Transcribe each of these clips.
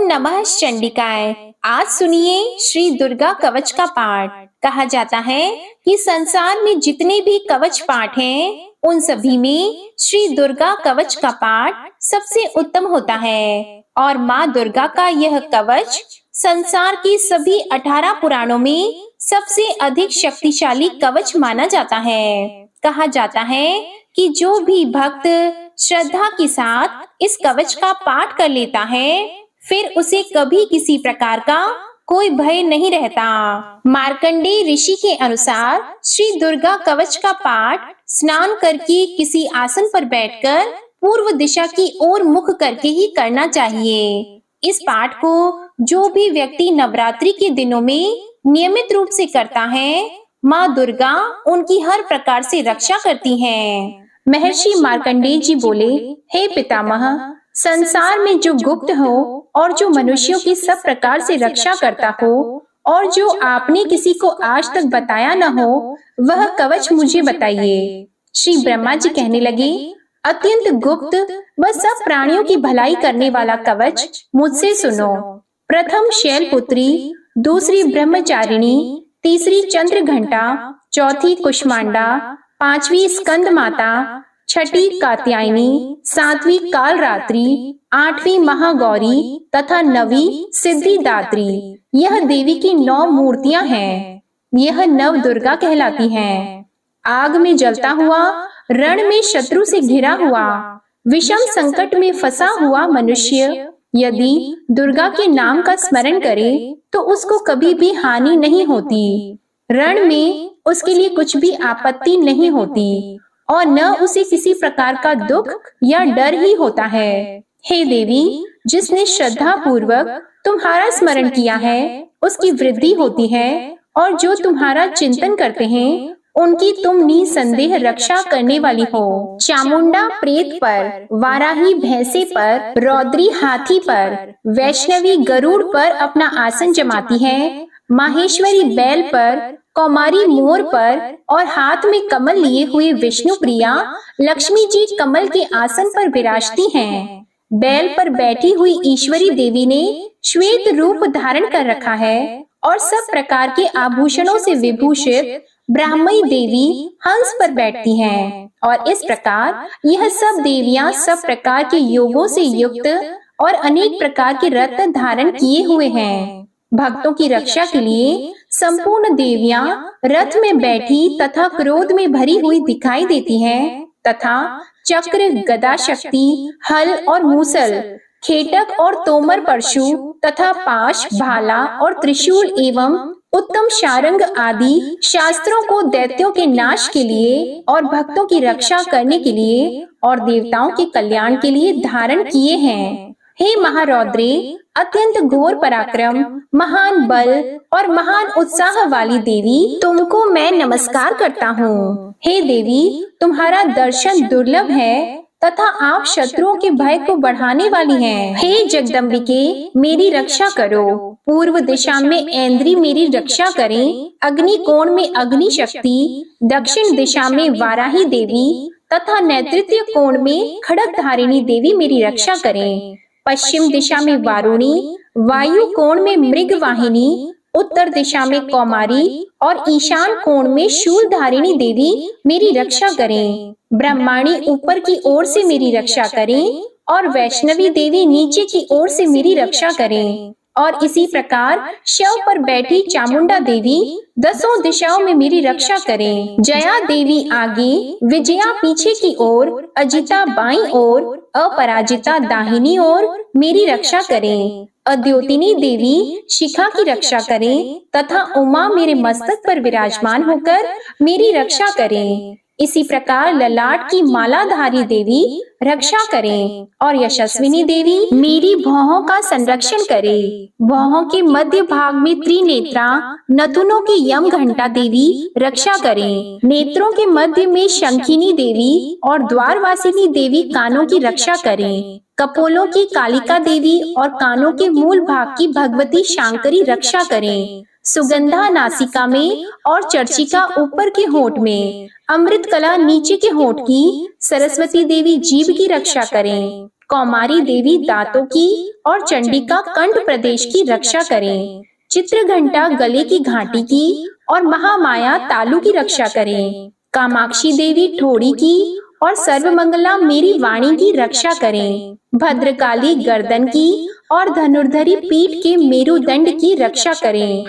नमः चंडिकाय। आज सुनिए श्री दुर्गा कवच का पाठ। कहा जाता है कि संसार में जितने भी कवच पाठ हैं, उन सभी में श्री दुर्गा कवच का पाठ सबसे उत्तम होता है। और माँ दुर्गा का यह कवच संसार के सभी 18 पुराणों में सबसे अधिक शक्तिशाली कवच माना जाता है। कहा जाता है कि जो भी भक्त श्रद्धा के साथ इस कवच का पाठ कर लेता है, फिर उसे कभी किसी प्रकार का कोई भय नहीं रहता। मार्कंडेय ऋषि के अनुसार श्री दुर्गा कवच का पाठ स्नान करके किसी आसन पर बैठकर पूर्व दिशा की ओर मुख करके ही करना चाहिए। इस पाठ को जो भी व्यक्ति नवरात्रि के दिनों में नियमित रूप से करता है, माँ दुर्गा उनकी हर प्रकार से रक्षा करती हैं। महर्षि मार्कंडेय जी बोले, हे पितामह, संसार में जो गुप्त हो और जो मनुष्यों की सब प्रकार से रक्षा करता हो और जो आपने किसी को आज तक बताया न हो, वह कवच मुझे बताइए। श्री ब्रह्मा जी कहने लगे, अत्यंत गुप्त व सब प्राणियों की भलाई करने वाला कवच मुझसे सुनो। प्रथम शैलपुत्री, दूसरी ब्रह्मचारिणी, तीसरी चंद्र घंटा, चौथी कुष्मांडा, पांचवी स्कंद माता, छठी कात्यायनी, सातवीं कालरात्रि, आठवीं महागौरी तथा नवी सिद्धिदात्री। यह देवी की 9 मूर्तियां हैं। यह नव दुर्गा कहलाती हैं। आग में जलता हुआ, रण में शत्रु से घिरा हुआ, विषम संकट में फंसा हुआ मनुष्य यदि दुर्गा के नाम का स्मरण करे तो उसको कभी भी हानि नहीं होती। रण में उसके लिए कुछ भी आपत्ति नहीं होती और न उसे किसी प्रकार का दुख या डर ही होता है। हे देवी, जिसने श्रद्धा पूर्वक तुम्हारा स्मरण किया है उसकी वृद्धि होती है और जो तुम्हारा चिंतन करते हैं उनकी तुम निसंदेह रक्षा करने वाली हो। चामुंडा प्रेत पर, वाराही भैंसे पर, रौद्री हाथी पर, वैष्णवी गरुड़ पर अपना आसन जमाती है, माहेश्वरी बैल पर, कौमारी मोर पर और हाथ में कमल लिए हुए विष्णु प्रिया लक्ष्मी जी कमल के आसन पर विराजती हैं। बैल पर बैठी हुई ईश्वरी देवी ने श्वेत रूप धारण कर रखा है और सब प्रकार के आभूषणों से विभूषित ब्राह्मणी देवी हंस पर बैठती हैं। और इस प्रकार यह सब देवियां सब प्रकार के योगों से युक्त और अनेक प्रकार के रत्न धारण किए हुए हैं। भक्तों की रक्षा के लिए संपूर्ण देवियां रथ में बैठी तथा क्रोध में भरी हुई दिखाई देती हैं तथा चक्र, गदा शक्ति, हल और मूसल, खेटक और तोमर परशु तथा पाश, भाला और त्रिशूल एवं उत्तम शारंग आदि शास्त्रों को दैत्यों के नाश के लिए और भक्तों की रक्षा करने के लिए और देवताओं के कल्याण के लिए धारण किए हैं। हे महारौद्रे, अत्यंत घोर पराक्रम, महान बल और महान उत्साह वाली देवी, तुमको मैं नमस्कार करता हूँ। हे देवी, तुम्हारा दर्शन दुर्लभ है तथा आप शत्रुओं के भय को बढ़ाने वाली हैं। हे जगदम्बिके, मेरी रक्षा करो। पूर्व दिशा में ऐन्द्री मेरी रक्षा करें, अग्नि कोण में अग्नि शक्ति, दक्षिण दिशा में वाराही देवी तथा नैऋत्य कोण में खड़ग धारिणी देवी मेरी रक्षा करें। पश्चिम दिशा में वारुणी, वायु कोण में मृग वाहिनी, उत्तर दिशा में कौमारी और ईशान कोण में शूल धारिणी देवी मेरी रक्षा करें। ब्रह्माणी ऊपर की ओर से मेरी रक्षा करें और वैष्णवी देवी नीचे की ओर से मेरी रक्षा करें। और इसी प्रकार शव पर बैठी चामुंडा देवी 10 दिशाओं में मेरी रक्षा करें। जया देवी आगे, विजया पीछे की ओर, अजिता बाईं ओर, अपराजिता दाहिनी ओर मेरी रक्षा करें। अद्योतिनी देवी शिखा की रक्षा करें तथा उमा मेरे मस्तक पर विराजमान होकर मेरी रक्षा करें। इसी प्रकार ललाट की मालाधारी देवी रक्षा करें और यशस्विनी देवी मेरी भौहों का संरक्षण करे। भौहों के मध्य भाग में त्रिनेत्रा नथुनों की यम घंटा देवी रक्षा करें। नेत्रों के मध्य में शंखिनी देवी और द्वारवासिनी देवी कानों की रक्षा करें। कपोलों की कालिका देवी और कानों के मूल भाग की भगवती शांकरी रक्षा करें। सुगंधा नासिका में और चर्चिका ऊपर के होंठ में, अमृत कला नीचे के होंठ की, सरस्वती देवी जीभ की रक्षा करें। कौमारी देवी दांतों की और चंडिका कंठ प्रदेश की रक्षा करें। चित्रघंटा गले की घाटी की और महामाया तालु की रक्षा करें। कामाक्षी देवी ठोड़ी की और सर्वमंगला मेरी वाणी की रक्षा करें। भद्रकाली गर्दन की और धनुर्धरी पीठ के मेरुदंड की रक्षा करें।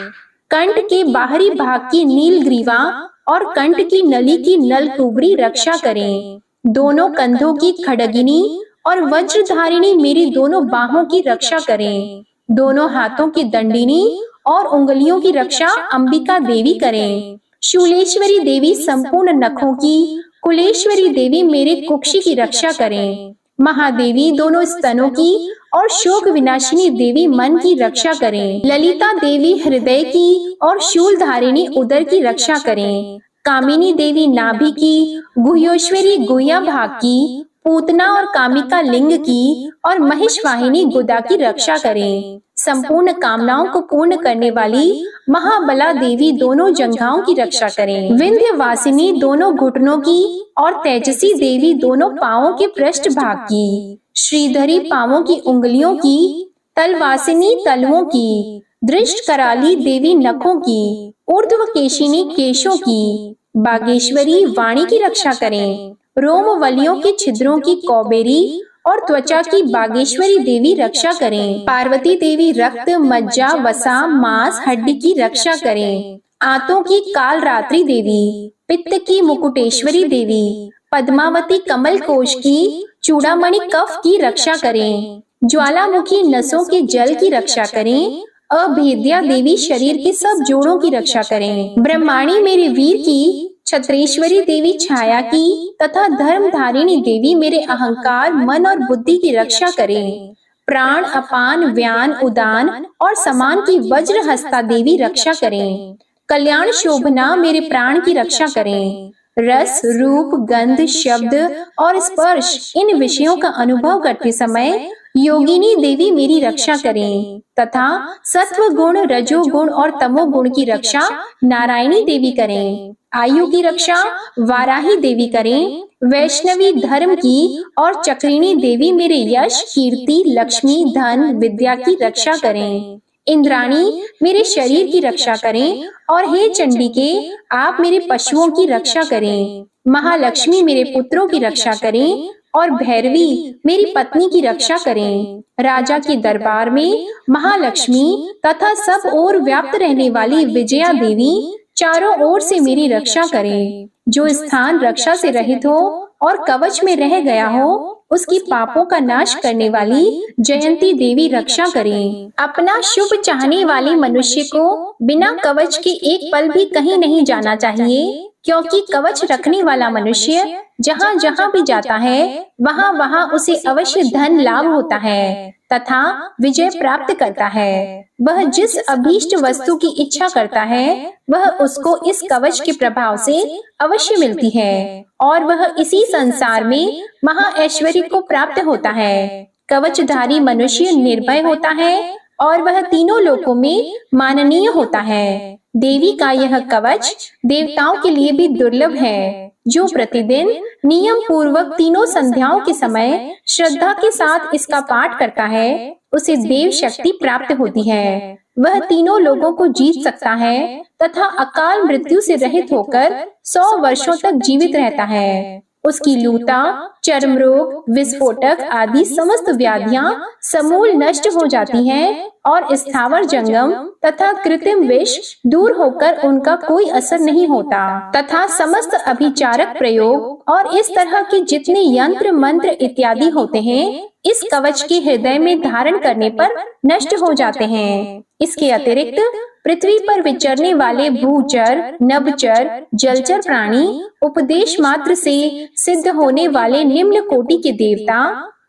कंठ के बाहरी भाग की नीलग्रीवा और कंठ की नली की नलकुबरी रक्षा करें। दोनों कंधों की खड्गिनी और वज्रधारिणी मेरी दोनों बाहों की रक्षा करें। दोनों हाथों की दंडिनी और उंगलियों की रक्षा अंबिका देवी करें। शूलेश्वरी देवी संपूर्ण नखों की, कुलेश्वरी देवी मेरे कुक्षी की रक्षा करें। महादेवी दोनों स्तनों की और शोक विनाशिनी देवी मन की रक्षा करें। ललिता देवी हृदय की और शूलधारिणी उदर की रक्षा करें। कामिनी देवी नाभि की, गुह्योश्वरी गुह्या भाग की, पूतना और कामिका लिंग की और महिषवाहिनी गुदा की रक्षा करें। संपूर्ण कामनाओं को पूर्ण करने वाली महाबला देवी दोनों जंघाओं की रक्षा करें। विंध्यवासिनी दोनों घुटनों की और तेजसी देवी दोनों पांवों के पृष्ठ भाग की। श्रीधरी पांवों की उंगलियों की, तलवासिनी तलवों की, दृष्ट कराली देवी नखों की, ऊर्ध्वकेशिनी केशों की, बागेश्वरी वाणी की रक्षा करें। रोमवलियों के छिद्रों की कौबेरी और त्वचा की बागेश्वरी देवी रक्षा करें। पार्वती देवी रक्त, मज्जा, वसा, मांस, हड्डी की रक्षा करें। आंतों की कालरात्रि देवी, पित्त की मुकुटेश्वरी देवी, पद्मावती कमल कोश की, चूड़ामणि कफ की रक्षा करें। ज्वालामुखी नसों के जल की रक्षा करें। अभेद्या देवी शरीर के सब जोड़ों की रक्षा करें। ब्रह्माणी मेरे वीर की, छत्रेश्वरी देवी छाया की तथा धर्मधारिणी देवी मेरे अहंकार, मन और बुद्धि की रक्षा करें। प्राण, अपान, व्यान, उदान और समान की वज्र हस्ता देवी रक्षा करें। कल्याण शोभना मेरे प्राण की रक्षा करें। रस, रूप, गंध, शब्द और स्पर्श इन विषयों का अनुभव करते समय योगिनी देवी मेरी रक्षा करें तथा सत्व गुण, रजोगुण और तमोगुण की रक्षा नारायणी देवी करें। आयु की रक्षा वाराही देवी करें। वैष्णवी धर्म की और चक्रिणी देवी मेरे यश, कीर्ति, लक्ष्मी, धन, विद्या की रक्षा करें। इंद्राणी मेरे शरीर की रक्षा करें और हे चंडिके आप मेरे पशुओं की रक्षा करें। महालक्ष्मी मेरे पुत्रों की रक्षा करें और भैरवी मेरी पत्नी की रक्षा करें। राजा के दरबार में महालक्ष्मी तथा सब ओर व्याप्त रहने वाली विजया देवी चारों ओर से मेरी रक्षा करें। जो स्थान रक्षा से रहित हो और कवच में रह गया हो उसकी पापों का नाश करने वाली जयंती देवी रक्षा करें। अपना शुभ चाहने वाले मनुष्य को बिना कवच के एक पल भी कहीं नहीं जाना चाहिए, क्योंकि कवच रखने वाला मनुष्य जहाँ जहाँ भी जाता है वहाँ वहाँ उसे अवश्य धन लाभ होता है तथा विजय प्राप्त करता है। वह जिस अभीष्ट वस्तु की इच्छा करता है वह उसको इस कवच के प्रभाव से अवश्य मिलती है और वह इसी संसार में महा ऐश्वर्य को प्राप्त होता है। कवचधारी मनुष्य निर्भय होता है और वह तीनों लोकों में माननीय होता है। देवी का यह कवच देवताओं के लिए भी दुर्लभ है। जो प्रतिदिन नियम पूर्वक तीनों संध्याओं के समय श्रद्धा के साथ इसका पाठ करता है उसे देव शक्ति प्राप्त होती है। वह तीनों लोगों को जीत सकता है तथा अकाल मृत्यु से रहित होकर 100 वर्षों तक जीवित रहता है। उसकी लूता, चर्म रोग, विस्फोटक आदि समस्त व्याधियां समूल नष्ट हो जाती हैं और स्थावर जंगम तथा कृत्रिम विष दूर होकर उनका कोई असर नहीं होता तथा समस्त अभिचारक प्रयोग और इस तरह के जितने यंत्र, मंत्र इत्यादि होते हैं इस कवच के हृदय में धारण करने पर नष्ट हो जाते हैं। इसके अतिरिक्त पृथ्वी पर विचरने वाले भूचर, नभचर, जलचर प्राणी, उपदेश मात्र से सिद्ध होने वाले निम्न कोटि के देवता,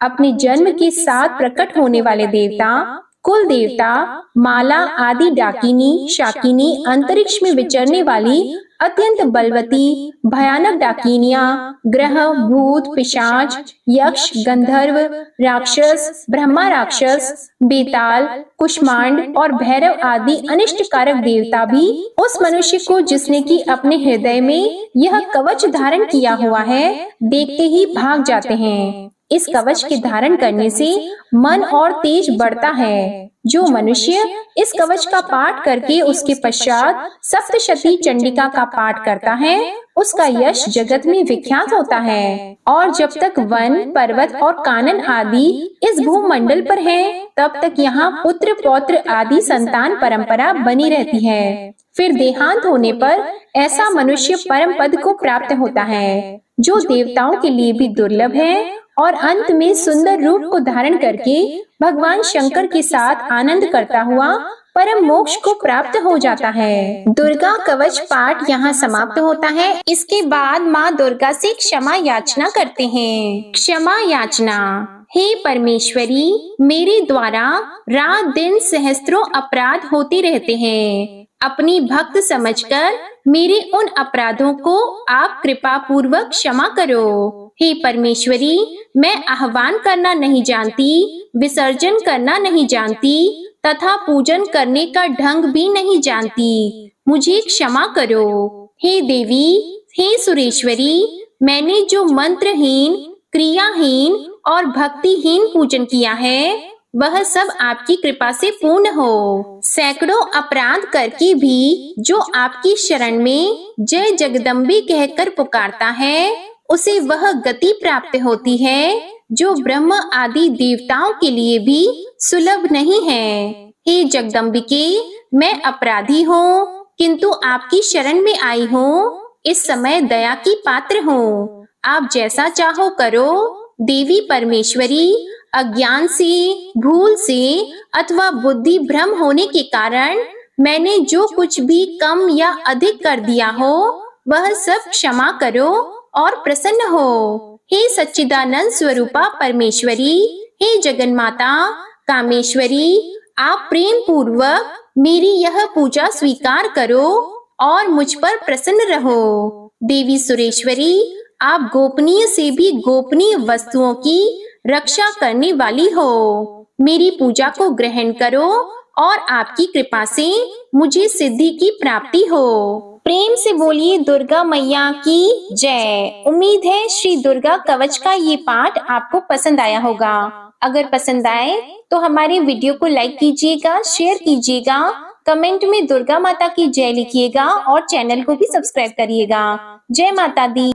अपने जन्म के साथ प्रकट होने वाले देवता, कुल देवता, माला आदि डाकिनी, शाकिनी, अंतरिक्ष में विचरने वाली अत्यंत बलवती भयानक डाकिनियां, ग्रह, भूत, पिशाच, यक्ष, गंधर्व, राक्षस, ब्रह्मा राक्षस, बेताल, कुष्मांड और भैरव आदि अनिष्टकारक देवता भी उस मनुष्य को जिसने की अपने हृदय में यह कवच धारण किया हुआ है देखते ही भाग जाते हैं। इस कवच के धारण करने से मन और तेज बढ़ता है। जो मनुष्य इस कवच का पाठ करके उसके पश्चात सप्तशती चंडिका का पाठ करता है, उसका यश जगत में विख्यात होता है। और जब तक वन, पर्वत और कानन आदि इस भूमंडल पर हैं, तब तक यहाँ पुत्र पौत्र आदि संतान परंपरा बनी रहती है। फिर देहांत होने पर ऐसा मनुष्य परम पद को प्राप्त होता है, जो देवताओं के लिए भी दुर्लभ है, और अंत में सुंदर रूप को धारण करके भगवान शंकर के साथ आनंद करता हुआ परम मोक्ष को प्राप्त हो जाता है। दुर्गा कवच पाठ यहाँ समाप्त होता है। इसके बाद माँ दुर्गा से क्षमा याचना करते हैं। क्षमा याचना। हे परमेश्वरी, मेरे द्वारा रात दिन सहस्त्रों अपराध होते रहते हैं। अपनी भक्त समझकर मेरे उन अपराधों को आप कृपा पूर्वक क्षमा करो। हे परमेश्वरी, मैं आह्वान करना नहीं जानती, विसर्जन करना नहीं जानती तथा पूजन करने का ढंग भी नहीं जानती, मुझे क्षमा करो। हे देवी, हे सुरेश्वरी, मैंने जो मंत्रहीन, क्रियाहीन और भक्तिहीन पूजन किया है, वह सब आपकी कृपा से पूर्ण हो। सैकड़ों अपराध करके भी जो आपकी शरण में जय जगदम्बे कहकर पुकारता है, उसे वह गति प्राप्त होती है जो ब्रह्म आदि देवताओं के लिए भी सुलभ नहीं है। हे जगदम्बिके, मैं अपराधी हूँ, किंतु आपकी शरण में आई हूँ। इस समय दया की पात्र हूँ, आप जैसा चाहो करो। देवी परमेश्वरी, अज्ञान से, भूल से अथवा बुद्धि भ्रम होने के कारण मैंने जो कुछ भी कम या अधिक कर दिया हो, वह सब क्षमा करो और प्रसन्न हो। हे सच्चिदानंद स्वरूपा परमेश्वरी, हे जगन्माता कामेश्वरी, आप प्रेम पूर्वक मेरी यह पूजा स्वीकार करो और मुझ पर प्रसन्न रहो। देवी सुरेश्वरी, आप गोपनीय से भी गोपनीय वस्तुओं की रक्षा करने वाली हो। मेरी पूजा को ग्रहण करो और आपकी कृपा से मुझे सिद्धि की प्राप्ति हो। प्रेम से बोलिए दुर्गा मैया की जय। उम्मीद है श्री दुर्गा कवच का ये पाठ आपको पसंद आया होगा। अगर पसंद आए तो हमारे वीडियो को लाइक कीजिएगा, शेयर कीजिएगा, कमेंट में दुर्गा माता की जय लिखिएगा और चैनल को भी सब्सक्राइब करिएगा। जय माता दी।